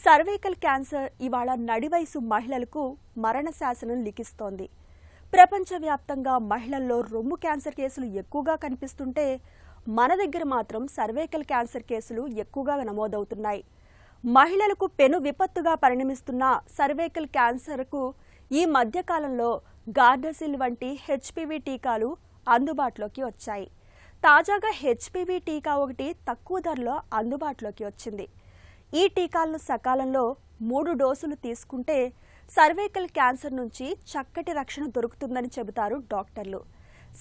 Cervical cancer ఇవాళ నడివయసు మహిళలకు మరణ శాసనం లిఖిస్తోంది. ప్రపంచవ్యాప్తంగా మహిళల్లో రొమ్ము క్యాన్సర్ కేసులు ఎక్కువగా కనిపిస్తుంటే మన దగ్గర మాత్రం సర్వైకల్ క్యాన్సర్ కేసులు ఎక్కువగా నమోదవుతున్నాయి. మహిళలకు పెను విపత్తుగా పరిణమిస్తున్న సర్వైకల్ క్యాన్సర్కు ఈ మధ్యకాలంలో గార్డాసిల్ వంటి హెచ్పివి టీకాలు అందుబాటులోకి వచ్చాయి. తాజాగా హెచ్పివి టీకా ఒకటి తక్కువ ధరలో అందుబాటులోకి వచ్చింది. ఈ టీకాలను సకాలంలో 3 డోసులు తీసుకుంటే సర్వైకల్ క్యాన్సర్ నుంచి చక్కటి రక్షణ దొరుకుతుందని చెబుతారు డాక్టర్లు.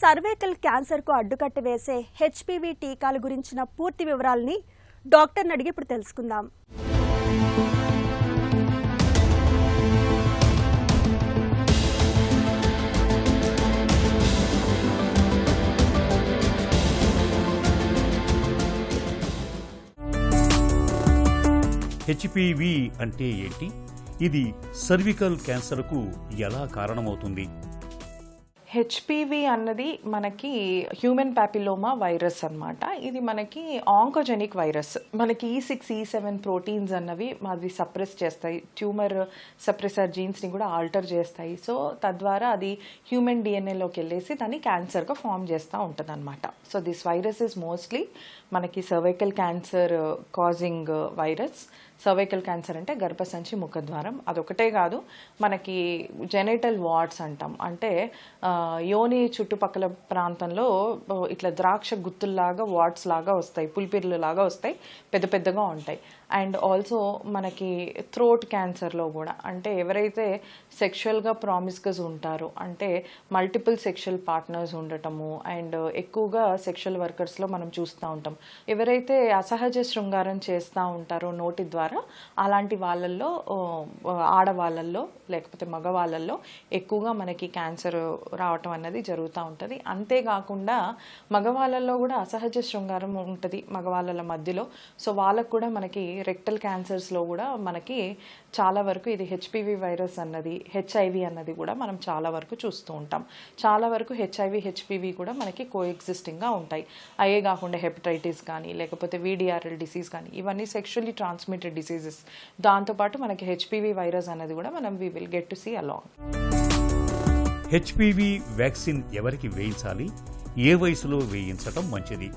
సర్వైకల్ క్యాన్సర్కు అడ్డుకట్ట వేసే హెచ్పివి టీకాల గురించిన పూర్తి వివరాలని డాక్టర్ని అడిగి ఇప్పుడు తెలుసుకుందాం. హెచ్పివి అంటే ఏంటి? ఇది సర్వికల్ క్యాన్సర్కు ఎలా కారణమవుతుంది? హెచ్పివి అన్నది మనకి హ్యూమన్ ప్యాపిలోమా వైరస్ అన్నమాట. ఇది మనకి ఆంకోజెనిక్ వైరస్. మనకి E6, E7 ప్రోటీన్స్ అన్నవి మాది సప్రెస్ చేస్తాయి. ట్యూమర్ సప్రెసర్ జీన్స్ని కూడా ఆల్టర్ చేస్తాయి. సో తద్వారా అది హ్యూమన్ డిఎన్ఏలోకి వెళ్ళేసి దాన్ని క్యాన్సర్గా ఫామ్ చేస్తూ ఉంటుంది అనమాట. So this virus is mostly మనకి cervical cancer causing virus. Cervical cancer అంటే గర్భసంచి ముఖద్వారం. అదొకటే కాదు, మనకి జెనిటల్ వార్డ్స్ అంటాం. అంటే యోని చుట్టుపక్కల ప్రాంతంలో ఇట్లా ద్రాక్ష గుత్తుల్లాగా వార్డ్స్ లాగా వస్తాయి, పులిపిర్లు లాగా వస్తాయి, పెద్ద పెద్దగా ఉంటాయి. అండ్ ఆల్సో మనకి థ్రోట్ క్యాన్సర్లో కూడా, అంటే ఎవరైతే సెక్షువల్గా ప్రామిస్గస్ ఉంటారో, అంటే మల్టిపుల్ సెక్షువల్ పార్ట్నర్స్ ఉండటము అండ్ ఎక్కువగా సెక్షువల్ వర్కర్స్లో మనం చూస్తూ ఉంటాం. ఎవరైతే అసహజ శృంగారం చేస్తూ ఉంటారో నోటి ద్వారా, అలాంటి వాళ్ళల్లో, ఆడవాళ్ళల్లో లేకపోతే మగవాళ్ళల్లో ఎక్కువగా మనకి క్యాన్సర్ రావటం అన్నది జరుగుతూ ఉంటుంది. అంతేకాకుండా మగవాళ్ళల్లో కూడా అసహజ శృంగారం ఉంటుంది మగవాళ్ళ మధ్యలో. సో వాళ్ళకు కూడా మనకి రెక్టల్ క్యాన్సర్స్లో కూడా మనకి చాలా వరకు ఇది హెచ్పివి వైరస్ అన్నది, హెచ్ఐవి అన్నది కూడా మనం చాలా వరకు చూస్తూ ఉంటాం. చాలా వరకు హెచ్ఐవి హెచ్పివి కూడా మనకి కోఎగ్జిస్టింగ్గా ఉంటాయి. అయ్యే కాకుండా హెపటైటిస్ కానీ లేకపోతే VDRL డిసీజ్ కానీ, ఇవన్నీ సెక్షువల్లీ ట్రాన్స్మిటెడ్ డిసీజెస్. దాంతోపాటు మనకి హెచ్పివి వైరస్ అన్నది కూడా మనం we will get to see along. HPV vaccine ఎవరికి వేయించాలి? ఏ వయసులో వేయించడం మంచిది?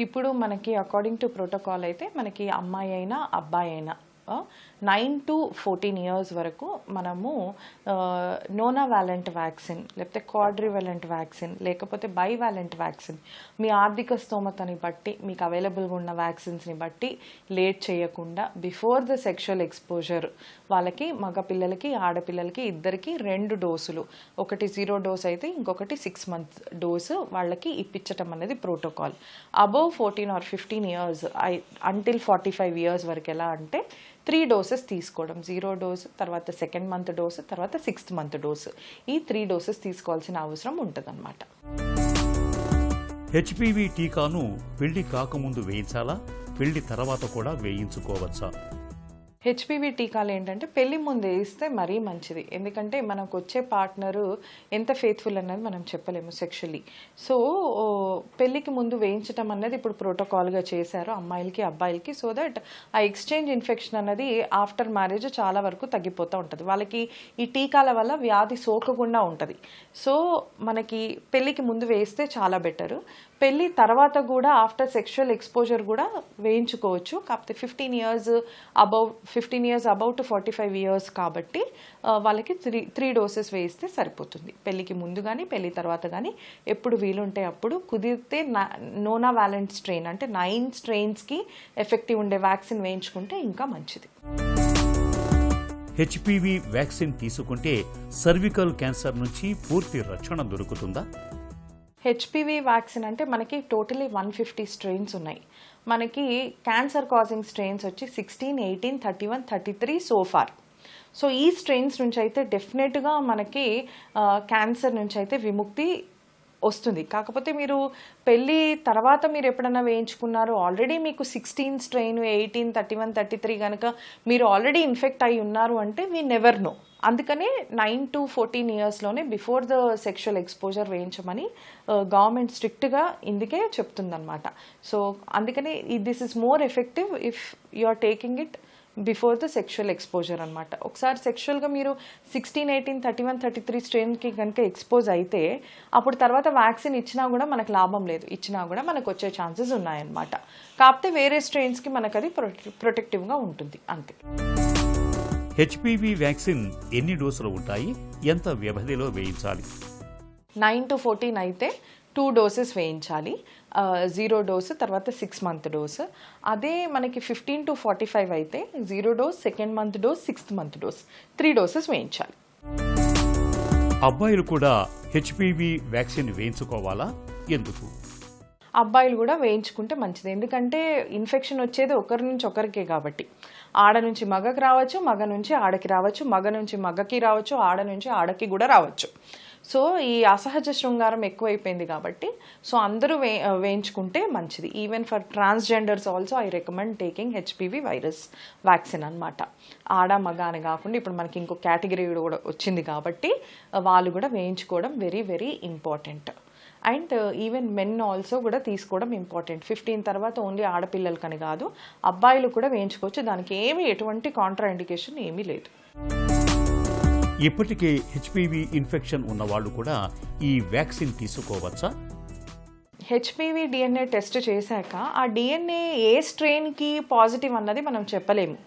ఇప్పుడు మనకి అకార్డింగ్ టు ప్రోటోకాల్ అయితే మనకి అమ్మాయి అయినా అబ్బాయి అయినా 9 to 14 years వరకు మనము నోనావాలెంట్ వ్యాక్సిన్ లేకపోతే క్వాడ్రివాలెంట్ వ్యాక్సిన్ లేకపోతే బైవాలెంట్ వ్యాక్సిన్, మీ ఆర్థిక స్తోమతని బట్టి మీకు అవైలబుల్గా ఉన్న వ్యాక్సిన్స్ని బట్టి లేట్ చేయకుండా బిఫోర్ ద సెక్షువల్ ఎక్స్పోజర్ వాళ్ళకి, మగ పిల్లలకి ఆడపిల్లలకి ఇద్దరికి 2 డోసులు, ఒకటి 0 డోస్ అయితే ఇంకొకటి 6 months డోసు వాళ్ళకి ఇప్పించటం అనేది protocol. Above 14 or 15 years until 45 years వరకు ఎలా అంటే 3 doses తీసుకోవడం. 0 డోసు, తర్వాత 2nd month డోసు, తర్వాత 6th month డోసు. ఈ 3 doses తీసుకోవాల్సిన అవసరం ఉంటుందన్నమాట. హెచ్పివి టీకాను పెళ్లి కాకముందు వేయించాలా? పెళ్లి తర్వాత కూడా వేయించుకోవచ్చా? హెచ్పివి టీకాలు ఏంటంటే పెళ్లి ముందు వేస్తే మరీ మంచిది. ఎందుకంటే మనకు వచ్చే పార్ట్నరు ఎంత ఫెయిత్ఫుల్ అన్నది మనం చెప్పలేము సెక్షువల్లీ. సో పెళ్లికి ముందు వేయించడం అన్నది ఇప్పుడు ప్రోటోకాల్గా చేశారు అమ్మాయిలకి అబ్బాయిలకి. సో దట్ ఆ ఎక్స్చేంజ్ ఇన్ఫెక్షన్ అన్నది ఆఫ్టర్ మ్యారేజ్ చాలా వరకు తగ్గిపోతూ ఉంటుంది. వాళ్ళకి ఈ టీకాల వల్ల వ్యాధి సోకకుండా ఉంటుంది. సో మనకి పెళ్లికి ముందు వేస్తే చాలా బెటరు. పెళ్ళి తర్వాత కూడా ఆఫ్టర్ సెక్షువల్ ఎక్స్పోజర్ కూడా వేయించుకోవచ్చు. కాకపోతే 15 years అబౌవ్ టు 45 years కాబట్టి వాళ్ళకి 3 doses వేయిస్తే సరిపోతుంది. పెళ్ళికి ముందు కానీ పెళ్ళి తర్వాత కానీ ఎప్పుడు వీలుంటే అప్పుడు, కుదిరితే నోనావాలెంట్ స్ట్రెయిన్ అంటే 9 strains ఎఫెక్టివ్ ఉండే వ్యాక్సిన్ వేయించుకుంటే ఇంకా మంచిది. హెచ్పివి వ్యాక్సిన్ తీసుకుంటే సర్వికల్ క్యాన్సర్ నుంచి పూర్తి రక్షణ దొరుకుతుందా? హెచ్పివి వ్యాక్సిన్ అంటే మనకి టోటలీ 150 strains ఉన్నాయి. మనకి క్యాన్సర్ కాజింగ్ స్ట్రెయిన్స్ వచ్చి 16, 18, 31, 33 సో ఫార్. సో ఈ స్ట్రెయిన్స్ నుంచి అయితే డెఫినెట్గా మనకి క్యాన్సర్ నుంచి అయితే విముక్తి వస్తుంది. కాకపోతే మీరు పెళ్ళి తర్వాత మీరు ఎప్పుడన్నా వేయించుకున్నారు, ఆల్రెడీ మీకు 16 strain, 18, 31, 33 కనుక మీరు ఆల్రెడీ ఇన్ఫెక్ట్ అయి ఉన్నారు అంటే వీ నెవర్ నో. అందుకనే 9 to 14 yearsలోనే బిఫోర్ ద సెక్షువల్ ఎక్స్పోజర్ వేయించమని గవర్నమెంట్ స్ట్రిక్ట్గా ఇందుకే చెప్తుందన్నమాట. సో అందుకనే this is more effective if you are taking it before the sexual exposure అనమాట. ఒకసారి సెక్షువల్గా మీరు 16, 18, 31, 33 స్ట్రెయిన్కి కనుక ఎక్స్పోజ్ అయితే అప్పుడు తర్వాత వ్యాక్సిన్ ఇచ్చినా కూడా మనకు లాభం లేదు, ఇచ్చినా కూడా మనకు వచ్చే ఛాన్సెస్ ఉన్నాయన్నమాట. కాకపోతే వేరే స్ట్రెయిన్స్కి మనకు అది ప్రొటెక్టివ్గా ఉంటుంది అంతే. హెచ్పివి వ్యాక్సిన్ ఎన్ని డోసులు ఉంటాయి, ఎంత వ్యవధిలో వేయించాలి? 9 to 14 అయితే 2 doses వేయించాలి, 0 డోసు తర్వాత 6 month డోసు. అదే మనకి 15 to 45 అయితే 0 dose, 2nd month dose, 6th month dose, 3 doses వేయించాలి. అబ్బాయిలు కూడా హెచ్పివి వ్యాక్సిన్ వేయించుకోవాలా, ఎందుకు? అబ్బాయిలు కూడా వేయించుకుంటే మంచిది, ఎందుకంటే ఇన్ఫెక్షన్ వచ్చేది ఒకరి నుంచి ఒకరికే కాబట్టి. ఆడ నుంచి మగకి రావచ్చు, మగ నుంచి ఆడకి రావచ్చు, మగ నుంచి మగకి రావచ్చు, ఆడ నుంచి ఆడకి కూడా రావచ్చు. సో ఈ అసహజ శృంగారం ఎక్కువైపోయింది కాబట్టి సో అందరూ వేయించుకుంటే మంచిది. Even for transgenders also I recommend taking HPV virus vaccine అనమాట. ఆడ మగ అని కాకుండా ఇప్పుడు మనకి ఇంకో కేటగిరీ కూడా వచ్చింది కాబట్టి వాళ్ళు కూడా వేయించుకోవడం very very important. And even men also కూడా తీసుకోవడం ఇంపార్టెంట్. 15 తర్వాత ఓన్లీ ఆడపిల్లలకని కాదు, అబ్బాయిలు కూడా వేయించుకోవచ్చు, దానికి ఎటువంటి కాంట్రా ఇండికేషన్ ఏమీ లేదు. ఇప్పటికే హెచ్పివి ఇన్ఫెక్షన్ ఉన్న వాళ్ళు కూడా ఈ వ్యాక్సిన్ తీసుకోవచ్చా? హెచ్పివి డిఎన్ఏ టెస్ట్ చేశాక ఆ డిఎన్ఏ ఏ స్ట్రెయిన్కి పాజిటివ్ అన్నది మనం చెప్పలేము.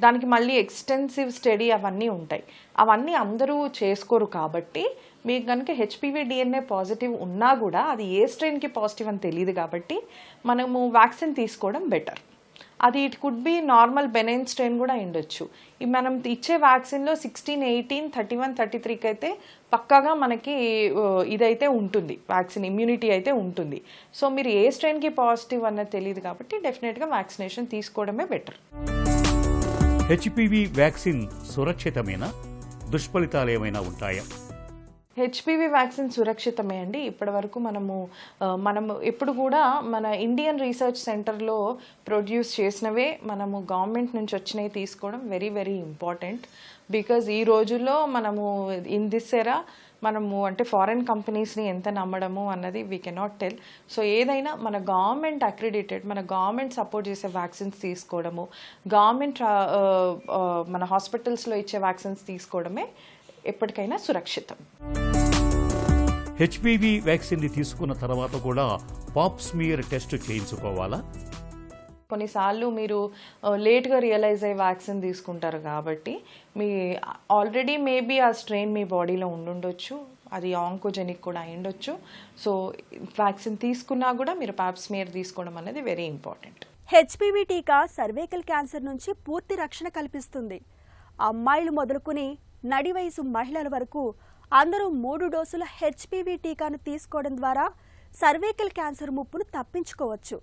దానికి మళ్ళీ ఎక్స్టెన్సివ్ స్టడీ అవన్నీ ఉంటాయి, అవన్నీ అందరూ చేసుకోరు. కాబట్టి మీకు కనుక హెచ్పివి డిఎన్ఏ పాజిటివ్ ఉన్నా కూడా అది ఏ స్ట్రెయిన్కి పాజిటివ్ అని తెలియదు కాబట్టి మనము వ్యాక్సిన్ తీసుకోవడం బెటర్. అది it could be normal benign strain కూడా ఉండొచ్చు. మనం ఇచ్చే వ్యాక్సిన్లో 16, 18, 31, 33కి అయితే పక్కాగా మనకి ఇదైతే ఉంటుంది, వ్యాక్సిన్ ఇమ్యూనిటీ అయితే ఉంటుంది. సో మీరు ఏ స్ట్రెయిన్కి పాజిటివ్ అన్నది తెలియదు కాబట్టి డెఫినెట్గా వ్యాక్సినేషన్ తీసుకోవడమే బెటర్. హెచ్పివి వ్యాక్సిన్ సురక్షితమేనా, దుష్ఫలితాలు ఏమైనా ఉంటాయా? హెచ్పివి వ్యాక్సిన్ సురక్షితమే అండి. ఇప్పటి వరకు మనము ఎప్పుడు కూడా మన ఇండియన్ రీసెర్చ్ సెంటర్లో ప్రొడ్యూస్ చేసినవే మనము గవర్నమెంట్ నుంచి వచ్చినవి తీసుకోవడం వెరీ వెరీ ఇంపార్టెంట్. బికాజ్ ఈ రోజుల్లో మనము ఇన్ దిస్ ఎరా మనము అంటే ఫారెన్ కంపెనీస్ని ఎంత నమ్మడము అన్నది వీ కెనాట్ టెల్. సో ఏదైనా మన గవర్నమెంట్ అక్రిడిటెడ్, మన గవర్నమెంట్ సపోర్ట్ చేసే వ్యాక్సిన్స్ తీసుకోవడము, గవర్నమెంట్ మన హాస్పిటల్స్లో ఇచ్చే వ్యాక్సిన్స్ తీసుకోవడమే ఎప్పటికైనా సురక్షితం. హెచ్పివి వ్యాక్సిన్ ని తీసుకున్న తర్వాత కూడా పాప్ స్మియర్ టెస్ట్ చేయించుకోవాలా? కొన్నిసార్లు మీరు లేట్గా రియలైజ్ అయ్యే వ్యాక్సిన్ తీసుకుంటారు కాబట్టి మీ ఆల్రెడీ మేబీ ఆ స్ట్రెయిన్ మీ బాడీలో ఉండుండొచ్చు, అది ఆంకోజెనిక్ కూడా అయ్యుండొచ్చు. సో వ్యాక్సిన్ తీసుకున్నా కూడా మీరు పాప్ స్మియర్ తీసుకోవడం అనేది వెరీ ఇంపార్టెంట్. హెచ్పివి టీకా సర్వైకల్ క్యాన్సర్ నుంచి పూర్తి రక్షణ కల్పిస్తుంది. అమ్మాయిలు మొదలుకుని నడి వయసు మహిళల వరకు అందరూ 3 డోసుల హెచ్పివి టీకాను తీసుకోవడం ద్వారా సర్వైకల్ క్యాన్సర్ ముప్పును తప్పించుకోవచ్చు.